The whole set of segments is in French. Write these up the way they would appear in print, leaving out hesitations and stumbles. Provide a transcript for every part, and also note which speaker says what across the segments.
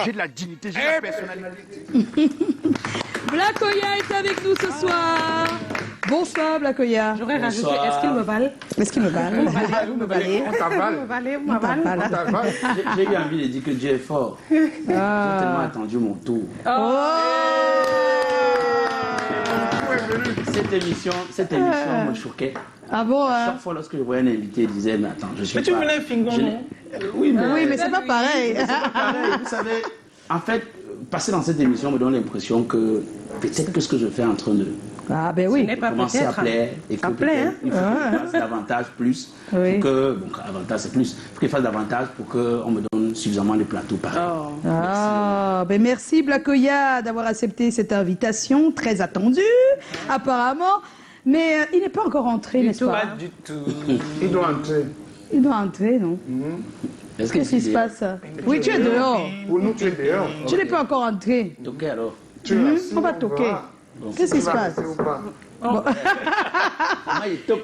Speaker 1: J'ai de la dignité, j'ai de la personnalité.
Speaker 2: Blakoya est avec nous ce soir. Bonsoir Blakoya.
Speaker 3: J'aurais rajouté, est-ce qu'il me balle?
Speaker 2: Est-ce qu'il me balle?
Speaker 3: Vous me ballez.
Speaker 1: On t'avale.
Speaker 3: Vous me ballez, vous m'avalez.
Speaker 4: J'ai eu envie de dire que Dieu est fort. J'ai tellement attendu mon tour. Cette émission me choquait.
Speaker 2: Ah bon?
Speaker 4: Chaque fois lorsque je voyais un invité, il disait, mais attends, je suis
Speaker 5: Mais tu venais Fingon, non?
Speaker 4: Oui,
Speaker 2: mais c'est pas pareil.
Speaker 4: Vous savez, en fait, passer dans cette émission me donne l'impression que peut-être que ce que je fais est en train de
Speaker 2: Ah ben oui.
Speaker 4: commencer à plaire et que peut-être il faut qu'il fasse davantage plus pour que, bon, avantage c'est plus, il faut qu'il fasse davantage pour qu'on me donne suffisamment de plateaux pareils.
Speaker 2: Ah, ben merci Blakoya d'avoir accepté cette invitation très attendue, apparemment. Mais il n'est pas encore entré, n'est-ce pas?
Speaker 5: Pas du tout.
Speaker 1: Il doit entrer.
Speaker 2: Il doit entrer, non?
Speaker 4: Est-ce
Speaker 2: Qu'est-ce qui se passe? Oui, tu es dehors.
Speaker 1: Pour nous, tu es dehors.
Speaker 2: Tu n'es pas encore entré.
Speaker 4: Donc alors,
Speaker 1: Tu es assis,
Speaker 2: On va toquer. Qu'est-ce qui se passe?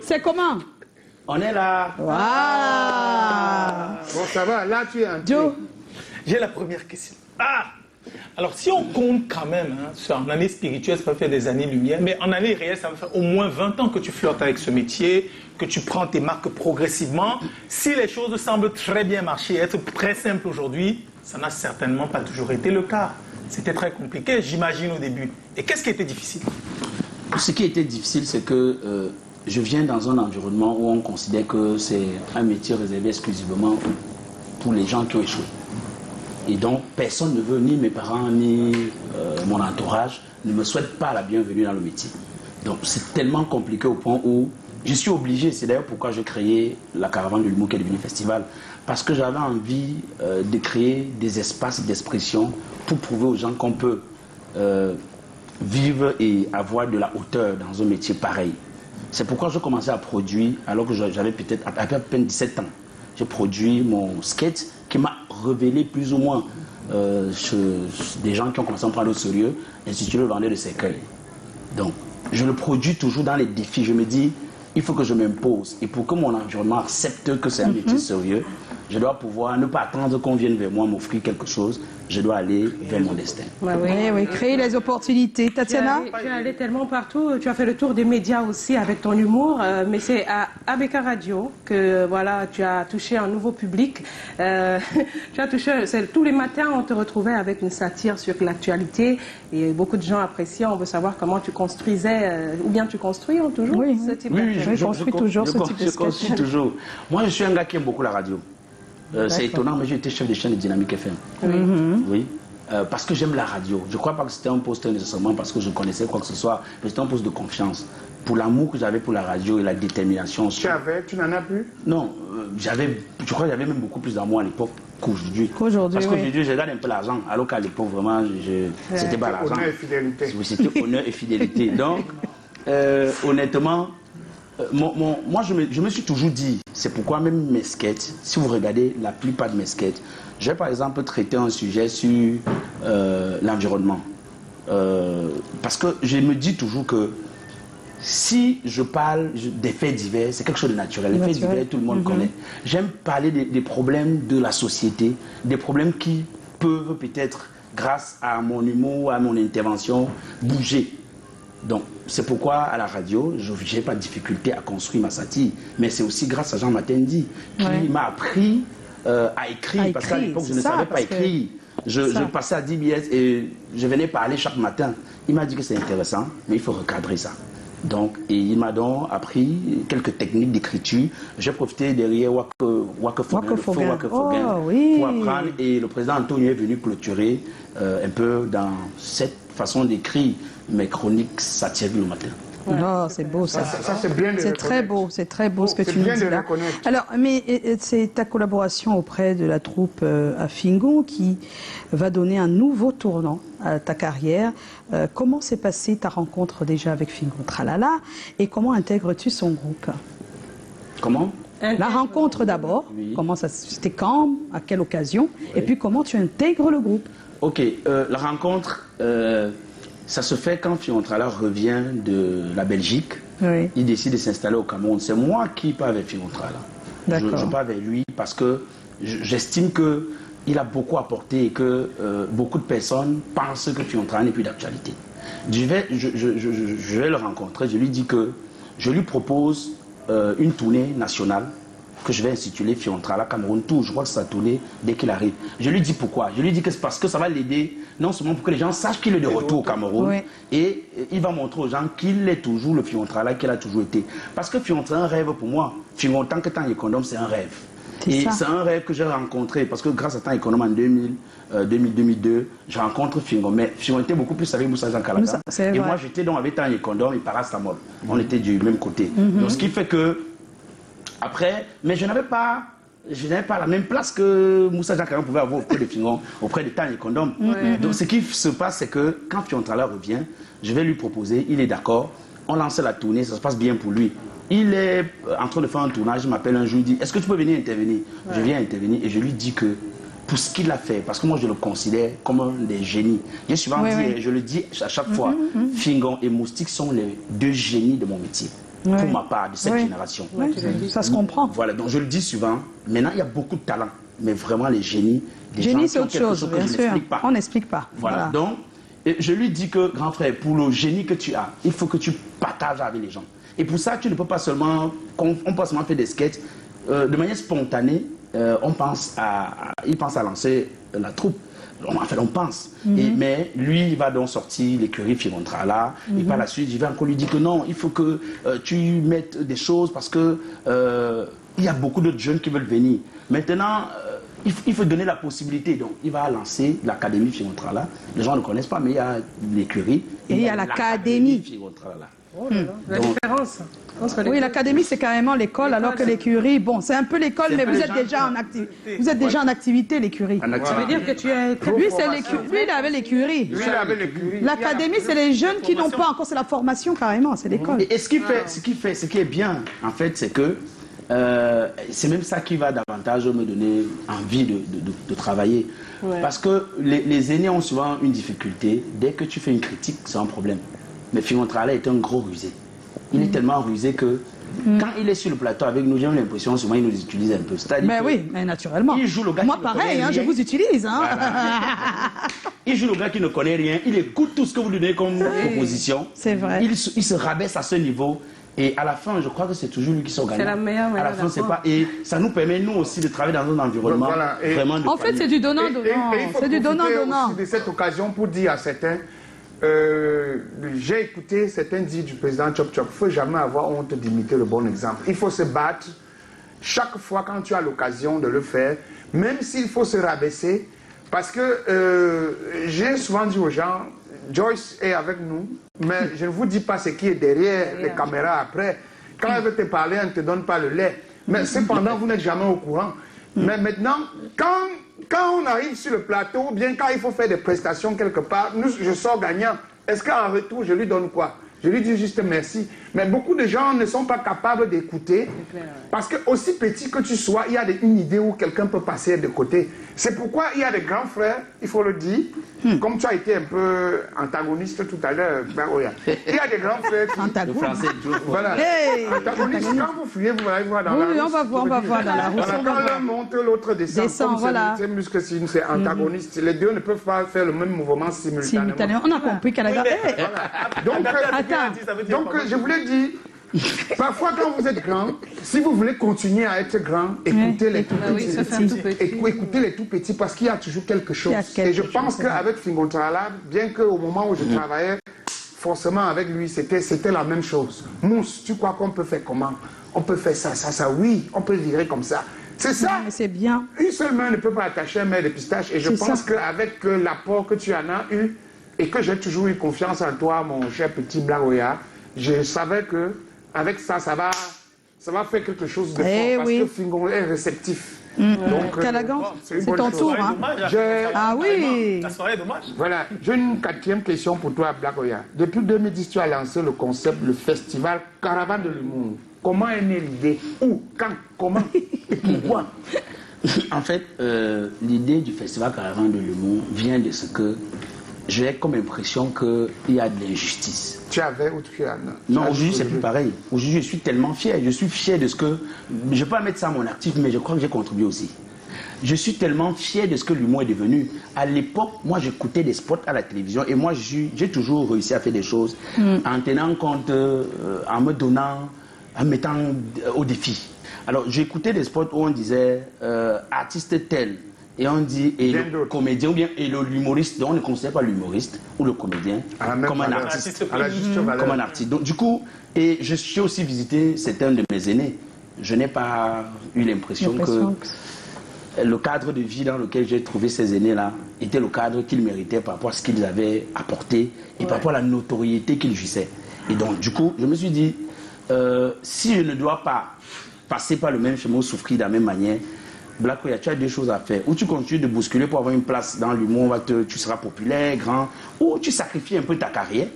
Speaker 2: C'est comment?
Speaker 4: on est là.
Speaker 2: Waouh!
Speaker 1: Bon, ça va, là, tu es entré.
Speaker 2: Joe?
Speaker 5: J'ai la première question. Alors, si on compte quand même, en année spirituelle, ça peut faire des années-lumière, mais en année réelle, ça va faire au moins 20 ans que tu flirtes avec ce métier, que tu prends tes marques progressivement. Si les choses semblent très bien marcher, être très simples aujourd'hui, ça n'a certainement pas toujours été le cas. C'était très compliqué, j'imagine, au début. Et qu'est-ce qui était difficile?
Speaker 4: Ce qui était difficile, c'est que je viens dans un environnement où on considère que c'est un métier réservé exclusivement pour les gens qui ont échoué. Et donc, personne ne veut, ni mes parents, ni mon entourage, ne me souhaite pas la bienvenue dans le métier. Donc, c'est tellement compliqué au point où je suis obligé, c'est d'ailleurs pourquoi j'ai créé la Caravane de l'Humour qui est devenue festival, parce que j'avais envie de créer des espaces d'expression pour prouver aux gens qu'on peut vivre et avoir de la hauteur dans un métier pareil. C'est pourquoi je commençais à produire, alors que j'avais peut-être à peine 17 ans. J'ai produit mon sketch qui m'a révélé plus ou moins des gens qui ont commencé à me prendre au sérieux, l'Institut Le Vendeur de Cercueil. Donc, je le produis toujours dans les défis. Je me dis, il faut que je m'impose. Et pour que mon environnement accepte que c'est un métier sérieux, je dois pouvoir ne pas attendre qu'on vienne vers moi m'offrir quelque chose. Je dois aller vers mon destin.
Speaker 2: Oui, créer les opportunités. Tatiana?
Speaker 3: Tu es allé tellement partout, tu as fait le tour des médias aussi avec ton humour, mais c'est à ABK Radio que voilà, tu as touché un nouveau public. Tu as touché, tous les matins on te retrouvait avec une satire sur l'actualité et beaucoup de gens appréciaient. On veut savoir comment tu construisais, ou bien tu construis toujours ce type de sketch.
Speaker 2: Je construis toujours ce type de sketch.
Speaker 4: Je construis toujours. Moi, je suis un gars qui aime beaucoup la radio. C'est étonnant, mais j'ai été chef de chaîne de Dynamique FM. Oui. Parce que j'aime la radio. Je ne crois pas que c'était un poste nécessairement parce que je connaissais quoi que ce soit, mais c'était un poste de confiance. Pour l'amour que j'avais pour la radio et la détermination.
Speaker 1: Tu n'en as plus?
Speaker 4: Non, je crois que j'avais même beaucoup plus d'amour à l'époque qu'aujourd'hui. Parce qu'aujourd'hui, je gagne un peu l'argent, alors qu'à l'époque, vraiment, c'était pas l'argent.
Speaker 1: Honneur et fidélité.
Speaker 4: Oui, c'était honneur et fidélité. Donc, honnêtement, moi, je me suis toujours dit, c'est pourquoi même mes sketchs, si vous regardez la plupart de mes sketchs, j'ai par exemple traité un sujet sur l'environnement. Parce que je me dis toujours que si je parle des faits divers, c'est quelque chose de naturel. Les faits divers, tout le monde connaît. J'aime parler des problèmes de la société, des problèmes qui peuvent peut-être, grâce à mon humour, à mon intervention, bouger. Donc, c'est pourquoi à la radio, je n'ai pas de difficulté à construire ma satire. Mais c'est aussi grâce à Jean Matendi qui m'a appris à écrire. Parce qu'à l'époque, je ne savais pas écrire. Je passais à DBS et je venais parler chaque matin. Il m'a dit que c'est intéressant, mais il faut recadrer ça. Donc, et il m'a donc appris quelques techniques d'écriture. J'ai profité derrière Waka Foguin pour apprendre. Et le président Antonio est venu clôturer un peu dans cette façon d'écrire mes chroniques satiriques le matin.
Speaker 2: Oh, c'est beau ça. C'est très beau ce que tu nous dis là. Alors, mais c'est ta collaboration auprès de la troupe à Fingon qui va donner un nouveau tournant à ta carrière. Comment s'est passée ta rencontre déjà avec Fingon Tralala et comment intègres-tu son groupe?
Speaker 4: Comment?
Speaker 2: La rencontre d'abord, comment ça, c'était quand, à quelle occasion, et puis comment tu intègres le groupe?
Speaker 4: Ok, la rencontre, ça se fait quand Fingon Tralala revient de la Belgique. Il décide de s'installer au Cameroun. C'est moi qui pars avec Fingon Tralala. Je pars avec lui parce que j'estime que il a beaucoup apporté et que beaucoup de personnes pensent que Fiontra n'est plus d'actualité. Je vais le rencontrer, je lui dis que je lui propose une tournée nationale que je vais intituler Fiontra, la Cameroun Tour. Je crois que c'est sa tournée dès qu'il arrive. Je lui dis pourquoi. Je lui dis que c'est parce que ça va l'aider, non seulement pour que les gens sachent qu'il est de retour au Cameroun, oui. Et il va montrer aux gens qu'il est toujours le Fiontra là qu'il a toujours été. Parce que Fiontra est un rêve pour moi. Fiontra, tant que Temps Économe, c'est un rêve. Et c'est un rêve que j'ai rencontré, parce que grâce à Temps Économe en 2002, je rencontre Fingon. Mais Fingon était beaucoup plus avec Moussa Jean Kalaga. Et moi, j'étais donc avec Temps Économe et Parastamol. On était du même côté. Donc, ce qui fait que, après, mais je n'avais pas la même place que Moussa Jean Kalaga pouvait avoir auprès de Fingon, auprès de Temps Économe. Donc, ce qui se passe, c'est que quand Fiontra revient, je vais lui proposer, il est d'accord, on lance la tournée, ça se passe bien pour lui. Il est en train de faire un tournage, il m'appelle un jour, il dit, est-ce que tu peux venir intervenir? Je viens intervenir et je lui dis que pour ce qu'il a fait, parce que moi je le considère comme un des génies. J'ai souvent dit, je le dis à chaque fois, Fingon et Moustique sont les deux génies de mon métier, pour ma part, de cette génération.
Speaker 2: Ça se comprend.
Speaker 4: Voilà, donc je le dis souvent, maintenant il y a beaucoup de talent, mais vraiment les génies,
Speaker 2: génie c'est autre chose, bien sûr, on n'explique pas.
Speaker 4: Voilà, donc je lui dis que, grand frère, pour le génie que tu as, il faut que tu partages avec les gens. Et pour ça, tu ne peux pas seulement, on peut seulement faire des sketchs. De manière spontanée, il pense à lancer la troupe. Enfin, on pense. Mais lui, il va donc sortir l'écurie Fiontra là. Et par la suite, je vais encore lui dire que non, il faut que tu mettes des choses parce que il y a beaucoup d'autres jeunes qui veulent venir. Maintenant, il faut donner la possibilité. Donc, il va lancer l'académie Fiontra là. Les gens ne connaissent pas, mais il y a l'écurie.
Speaker 2: Et il y a l'académie
Speaker 4: Fiontra là.
Speaker 3: Oh là là, la différence.
Speaker 2: Oui, l'académie, c'est carrément l'école, alors que l'écurie, bon, c'est un peu l'école, mais vous êtes déjà en activité. Vous êtes déjà en activité, l'écurie.
Speaker 3: Ça veut dire que tu es...
Speaker 2: Lui, il avait l'écurie.
Speaker 1: Lui, il avait l'écurie.
Speaker 2: L'académie, c'est les jeunes qui n'ont pas encore, c'est la formation carrément, c'est l'école.
Speaker 4: Et ce qui est bien, en fait, c'est que c'est même ça qui va davantage me donner envie de travailler. Parce que les aînés ont souvent une difficulté. Dès que tu fais une critique, c'est un problème. Mais Fiontra est un gros rusé. Il est tellement rusé que quand il est sur le plateau avec nous, j'ai l'impression souvent il nous utilise un peu.
Speaker 2: Mais oui, mais naturellement.
Speaker 4: Il joue le gars
Speaker 2: moi pareil, je vous utilise.
Speaker 4: Voilà. Il joue le gars qui ne connaît rien, il écoute tout ce que vous lui donnez comme proposition.
Speaker 2: C'est vrai.
Speaker 4: Il se rabaisse à ce niveau. Et à la fin, je crois que c'est toujours lui qui sort gagnant.
Speaker 3: C'est la meilleure manière.
Speaker 4: À la fin, c'est pas. Et ça nous permet, nous aussi, de travailler dans un environnement vraiment de
Speaker 2: En fait, c'est du donnant-donnant.
Speaker 1: C'est du donnant-donnant. De cette occasion pour dire à certains, j'ai écouté certains dire du président Chop Chop, il ne faut jamais avoir honte d'imiter le bon exemple. Il faut se battre chaque fois quand tu as l'occasion de le faire, même s'il faut se rabaisser. Parce que j'ai souvent dit aux gens, Joyce est avec nous, mais je ne vous dis pas ce qui est derrière les caméras après. Quand elle veut te parler, elle ne te donne pas le lait. Mais cependant, vous n'êtes jamais au courant. Mais maintenant, quand on arrive sur le plateau, bien quand il faut faire des prestations quelque part, je sors gagnant. Est-ce qu'en retour, je lui donne quoi? Je lui dis juste merci. Mais beaucoup de gens ne sont pas capables d'écouter. Parce que aussi petit que tu sois, il y a une idée où quelqu'un peut passer de côté. C'est pourquoi il y a des grands frères, il faut le dire. Comme tu as été un peu antagoniste tout à l'heure, il y a des grands frères qui...
Speaker 2: Antagoniste.
Speaker 1: Voilà.
Speaker 2: Hey,
Speaker 1: antagoniste, quand vous fuyez, vous allez voir dans la rue.
Speaker 2: On va voir dans la rue.
Speaker 1: Quand l'un monte, l'autre descend.
Speaker 2: Voilà.
Speaker 1: C'est muscle, c'est antagoniste. Les deux ne peuvent pas faire le même mouvement simultanément.
Speaker 2: On a compris qu'elle a...
Speaker 1: Donc, je voulais dire, parfois quand vous êtes grand, si vous voulez continuer à être grand, écoutez les tout petits. Écoutez les tout petits parce qu'il y a toujours quelque chose. Et je pense qu'avec Fingontrala, bien qu'au moment où je travaillais, forcément avec lui, c'était la même chose. Mousse, tu crois qu'on peut faire comment? On peut faire ça, oui, on peut virer comme ça. C'est ça.
Speaker 2: Mais c'est bien.
Speaker 1: Une seule main ne peut pas attacher un main de pistache. Et je pense qu'avec l'apport que tu en as eu, et que j'ai toujours eu confiance en toi, mon cher petit Blagoya, je savais que avec ça va faire quelque chose de fort parce que Fingon est réceptif.
Speaker 2: Donc, Calagan, c'est ton tour. Hein. Ah oui.
Speaker 5: La soirée est dommage.
Speaker 1: Voilà. J'ai une quatrième question pour toi, Blagoya. Depuis 2010, tu as lancé le concept, le festival Caravane de l'humour. Comment est née l'idée? Où? Quand? Comment? Et pourquoi?
Speaker 4: En fait, l'idée du festival Caravane de l'humour vient de ce que j'ai comme impression qu'il y a de l'injustice.
Speaker 1: Tu avais ou tu as?
Speaker 4: Non, aujourd'hui, c'est plus pareil. Aujourd'hui, je suis tellement fier. Je suis fier de ce que... Je ne peux pas mettre ça à mon actif, mais je crois que j'ai contribué aussi. je suis tellement fier de ce que l'humour est devenu. À l'époque, moi, j'écoutais des spots à la télévision et moi, j'ai toujours réussi à faire des choses en tenant compte, en me donnant, en mettant au défi. Alors, j'écoutais des spots où on disait artiste tel. Et on dit, et le comédien, ou bien et l'humoriste, on ne considère pas l'humoriste ou le comédien comme un artiste. Comme un artiste. Donc, du coup, et je suis aussi visité certains de mes aînés. Je n'ai pas eu l'impression que le cadre de vie dans lequel j'ai trouvé ces aînés-là était le cadre qu'ils méritaient par rapport à ce qu'ils avaient apporté et par rapport à la notoriété qu'ils jouissaient. Et donc, du coup, je me suis dit, si je ne dois pas passer par le même chemin ou souffrir de la même manière, Black Oya, tu as deux choses à faire. Ou tu continues de bousculer pour avoir une place dans l'humour, tu seras populaire, grand, ou tu sacrifies un peu ta carrière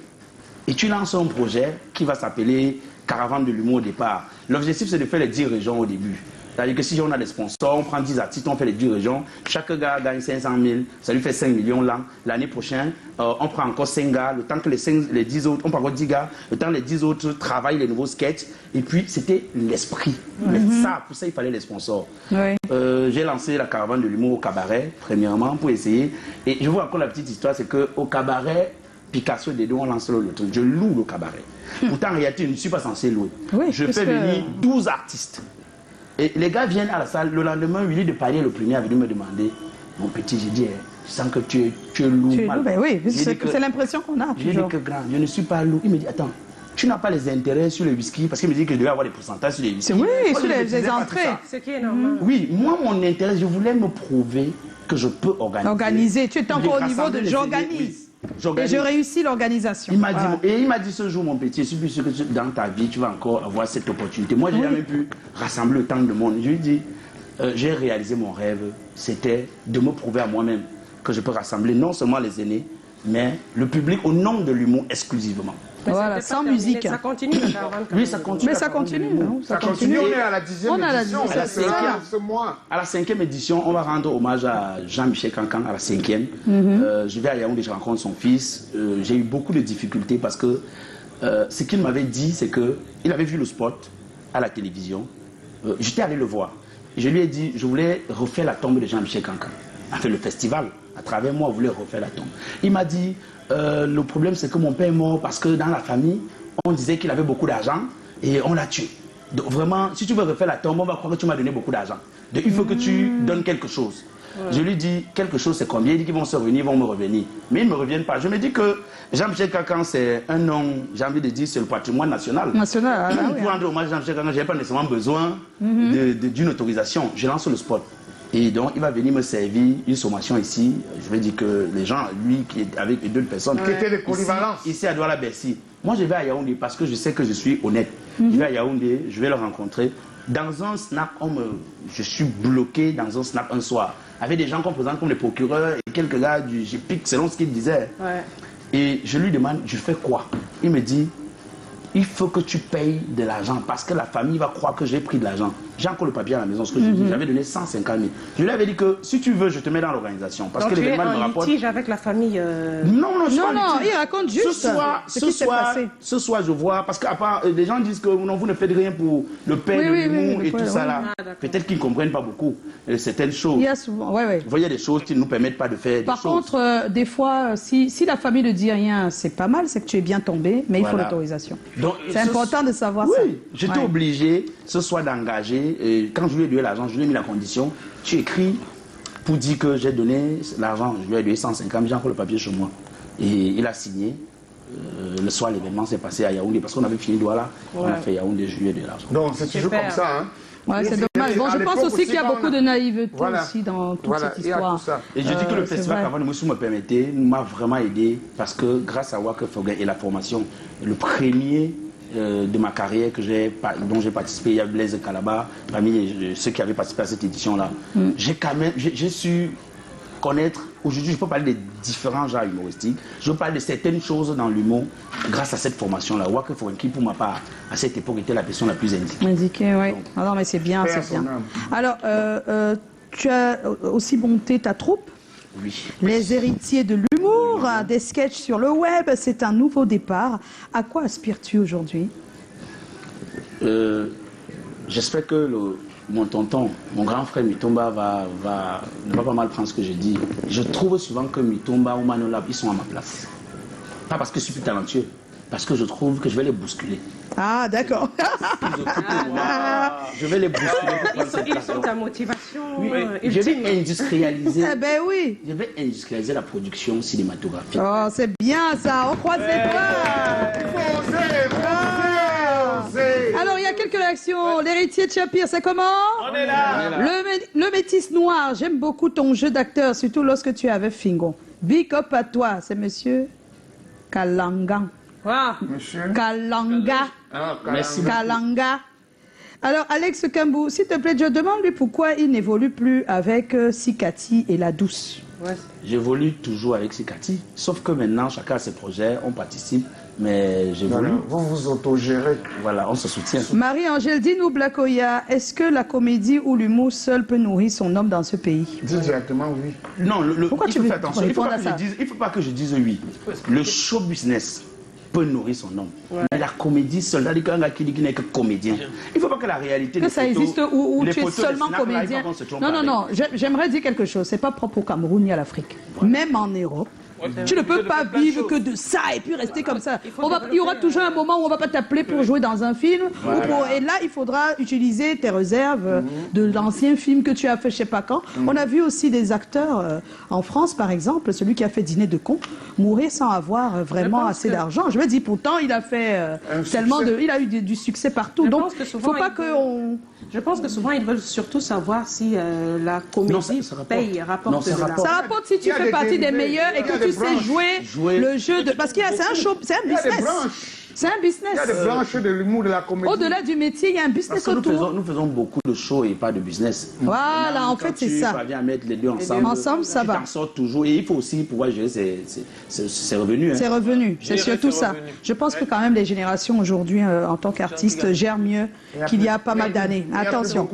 Speaker 4: et tu lances un projet qui va s'appeler Caravane de l'humour au départ. L'objectif, c'est de faire les 10 régions au début. C'est-à-dire que si on a des sponsors, on prend 10 artistes, on fait les 10 régions, chaque gars gagne 500 000, ça lui fait 5 millions là. L'année prochaine, on prend encore 5 gars, le temps que les 10 autres, on prend encore 10 gars, le temps que les 10 autres travaillent les nouveaux sketchs. Et puis, c'était l'esprit. Mais ça, pour ça, il fallait les sponsors. J'ai lancé la Caravane de l'humour au cabaret, premièrement, pour essayer. Et je vous raconte la petite histoire, c'est qu'au cabaret, Picasso et Dedo ont lancé le truc. Je loue le cabaret. Pourtant, en réalité, je ne suis pas censé louer. Je fais venir 12 artistes. Et les gars viennent à la salle. Le lendemain, Willy de Palier, le premier, est venu me demander, mon petit, j'ai dit, je sens que tu loues mal.
Speaker 2: Ben oui, c'est l'impression qu'on a.
Speaker 4: J'ai dit que grand, je ne suis pas loup. Il me dit, attends, tu n'as pas les intérêts sur le whisky, parce qu'il me dit que je devais avoir des pourcentages sur les whisky.
Speaker 2: Oui,
Speaker 4: moi,
Speaker 2: sur les entrées.
Speaker 3: Ce qui est normal.
Speaker 4: Oui, moi, mon intérêt, je voulais me prouver que je peux organiser.
Speaker 2: Tu es encore au niveau de j'organise. Et je réussis l'organisation.
Speaker 4: Il m'a dit ce jour, mon petit, je suis plus sûr que dans ta vie, tu vas encore avoir cette opportunité. Moi, je n'ai jamais pu rassembler autant de monde. Je lui ai dit, j'ai réalisé mon rêve, c'était de me prouver à moi-même que je peux rassembler non seulement les aînés, mais le public au nom de l'humour exclusivement.
Speaker 2: Voilà, sans musique.
Speaker 3: Ça continue, la caravane.
Speaker 4: Oui, ça continue.
Speaker 2: Mais ça continue.
Speaker 1: Ça continue, on est à la 10e édition.
Speaker 2: À la 5e.
Speaker 1: Ce mois.
Speaker 4: À la 5e édition, on va rendre hommage à Jean-Michel Cancan à la 5e. Je vais à Yaoundé, je rencontre son fils. J'ai eu beaucoup de difficultés parce que ce qu'il m'avait dit, c'est qu'il avait vu le spot à la télévision. J'étais allé le voir. Je lui ai dit, je voulais refaire la tombe de Jean-Michel Cancan. Enfin, le festival, à travers moi, voulait refaire la tombe. Il m'a dit, le problème, c'est que mon père est mort parce que dans la famille, on disait qu'il avait beaucoup d'argent et on l'a tué. Donc vraiment, si tu veux refaire la tombe, on va croire que tu m'as donné beaucoup d'argent. Donc il faut que tu donnes quelque chose. Je lui dis, quelque chose, c'est combien? Il dit qu'ils vont se revenir, ils vont me revenir. Mais ils ne me reviennent pas. Je me dis que Jean-Michel Cancan, c'est un nom, j'ai envie de dire, c'est le patrimoine national. Pour rendre hommage à Jean-Michel Cancan, je n'ai pas nécessairement besoin d'une autorisation. Je lance le spot. Et donc, il va venir me servir une sommation ici. Je vais dire que les gens, lui, qui est avec d'autres personnes,
Speaker 1: qui étaient des polyvalences.
Speaker 4: Ici à Douala-Bercy. Moi, je vais à Yaoundé parce que je sais que je suis honnête. Je vais à Yaoundé, je vais le rencontrer. Dans un snap, je suis bloqué dans un snap un soir. Avec des gens qu'on présente comme les procureurs et quelques gars du GPIC, selon ce qu'ils disaient. Et je lui demande, je fais quoi? Il me dit, il faut que tu payes de l'argent parce que la famille va croire que j'ai pris de l'argent. J'ai encore le papier à la maison, ce que je dis. J'avais donné 150 000. Je lui avais dit que si tu veux, je te mets dans l'organisation. Parce
Speaker 3: donc
Speaker 4: que l'événement me rapporte.
Speaker 3: Tu es en litige avec la famille
Speaker 4: Non,
Speaker 2: il raconte juste ce qui s'est passé.
Speaker 4: Ce soir, je vois, parce que les gens disent que non, vous ne faites rien pour le père de l'humour et tout ça là. Peut-être qu'ils ne comprennent pas beaucoup certaines choses.
Speaker 2: Il y a souvent,
Speaker 4: Vous voyez des choses qui ne nous permettent pas de faire
Speaker 2: Par contre, des fois, si la famille ne dit rien, c'est pas mal, c'est que tu es bien tombé, mais il faut l'autorisation. C'est important de savoir ça.
Speaker 4: Oui, j'étais obligé ce soir d'engager. Quand je lui ai donné l'argent, je lui ai mis la condition. Tu écris pour dire que j'ai donné l'argent. Je lui ai donné 150 000, j'ai encore le papier chez moi. Et il a signé. Le soir, l'événement s'est passé à Yaoundé parce qu'on avait fini Douala. On a fait Yaoundé, je lui ai donné l'argent.
Speaker 1: Donc c'est toujours comme ça. Hein.
Speaker 2: Ouais, c'est dommage. Bon, je pense aussi qu'il y a beaucoup de naïveté aussi dans toute cette histoire.
Speaker 4: Et je dis que le festival Caravane de Moussou me permettait, m'a vraiment aidé parce que grâce à Waka Foguet et la formation, le premier de ma carrière dont j'ai participé, il y a Blaise Calabar, parmi ceux qui avaient participé à cette édition-là. J'ai su connaître, aujourd'hui je peux parler des différents genres humoristiques, je peux parler de certaines choses dans l'humour grâce à cette formation-là. Waka Foguet, qui pour ma part, à cette époque, était la personne la plus indiquée.
Speaker 2: Indiquée, oui. Alors, mais c'est bien, c'est bien. Alors, tu as aussi monté ta troupe.
Speaker 4: Oui.
Speaker 2: Les héritiers de l'humour, des sketchs sur le web, c'est un nouveau départ. À quoi aspires-tu aujourd'hui?
Speaker 4: J'espère que mon tonton, mon grand frère Mitomba ne va pas mal prendre ce que je dis. Je trouve souvent que Mitomba ou Manolab, ils sont à ma place. Pas parce que je suis plus talentueux, parce que je trouve que je vais les bousculer.
Speaker 2: Ah, d'accord.
Speaker 4: Je vais les bousculer.
Speaker 3: Ils sont ta motivation
Speaker 4: je vais industrialiser.
Speaker 2: Eh ben oui.
Speaker 4: Je vais industrialiser la production cinématographique.
Speaker 2: Oh, c'est bien ça. On croise les doigts. Alors, il y a quelques réactions. L'héritier de Chapir, c'est comment?
Speaker 5: On est là.
Speaker 2: Le métis noir, j'aime beaucoup ton jeu d'acteur, surtout lorsque tu es avec Fingon. Big up à toi, c'est monsieur Kalanga.
Speaker 3: Wow.
Speaker 1: Monsieur.
Speaker 2: Kalanga.
Speaker 4: Merci.
Speaker 2: Kalanga. Alors, Alex Kambou, s'il te plaît, je demande-lui pourquoi il n'évolue plus avec Sikati et La Douce.
Speaker 3: Ouais.
Speaker 4: J'évolue toujours avec Sikati, sauf que maintenant, chacun a ses projets, on participe, mais j'évolue.
Speaker 1: Voilà, vous vous autogérez.
Speaker 4: Voilà, on se soutient.
Speaker 2: Marie-Angèle, dis-nous, Blakoya, est-ce que la comédie ou l'humour seul peut nourrir son homme dans ce pays?
Speaker 1: Dis directement oui.
Speaker 4: Non,
Speaker 2: Pourquoi
Speaker 4: il
Speaker 2: tu
Speaker 4: faut
Speaker 2: veux
Speaker 4: faire attention. Il ne
Speaker 2: répondre à ça?
Speaker 4: faut pas que je dise oui. Le show business peut nourrir son homme. Ouais. Mais la comédie seule, c'est-à-dire qu'un gars qui dit qu'il n'est que comédien. Il ne faut pas que la réalité...
Speaker 2: Que ça existe où tu es
Speaker 4: photos,
Speaker 2: seulement comédien. Non, j'aimerais dire quelque chose. C'est pas propre au Cameroun ni à l'Afrique. Voilà. Même en Europe. Tu ne peux pas vivre que de ça et puis rester comme ça. Il y aura toujours un moment où on ne va pas t'appeler pour jouer dans un film. Voilà. Et là, il faudra utiliser tes réserves de l'ancien film que tu as fait je ne sais pas quand. On a vu aussi des acteurs en France, par exemple, celui qui a fait Dîner de cons, mourir sans avoir vraiment assez d'argent. Je me dis, pourtant, il a fait tellement de... Il a eu du succès partout. Donc, il ne faut pas qu'on...
Speaker 3: Je pense que souvent, ils veulent surtout savoir si la comédie rapporte de l'argent.
Speaker 2: Ça rapporte si tu fais partie des meilleurs et que tu sais jouer le jeu de... Parce qu'il y a, c'est un show, c'est un business. C'est un business.
Speaker 1: Il y a des branches de l'humour, de la comédie.
Speaker 2: Au-delà du métier, il y a un business autour.
Speaker 4: Nous faisons beaucoup de shows et pas de business.
Speaker 2: Voilà, en fait, c'est ça.
Speaker 4: Tu parviens à mettre les deux ensemble.
Speaker 2: Ensemble, ça va.
Speaker 4: Tu t'en sors toujours. Et il faut aussi pouvoir gérer ses revenus.
Speaker 2: C'est revenus, c'est surtout ça. Je pense que quand même les générations aujourd'hui, en tant qu'artistes, gèrent mieux qu'il y a pas mal d'années. Attention.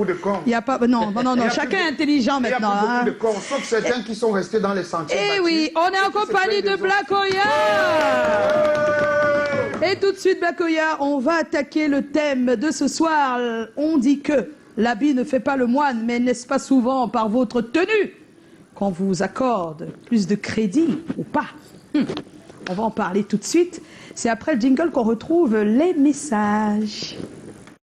Speaker 2: Il n'y a pas... Non, chacun est intelligent maintenant.
Speaker 1: Il y a beaucoup de corps, sauf certains qui sont restés dans les sentiers.
Speaker 2: Eh oui, on est en compagnie de Blakoya. Et tout de suite, Blakoya, on va attaquer le thème de ce soir. On dit que l'habit ne fait pas le moine, mais n'est-ce pas souvent par votre tenue qu'on vous accorde plus de crédit ou pas? On va en parler tout de suite. C'est après le jingle qu'on retrouve les messages.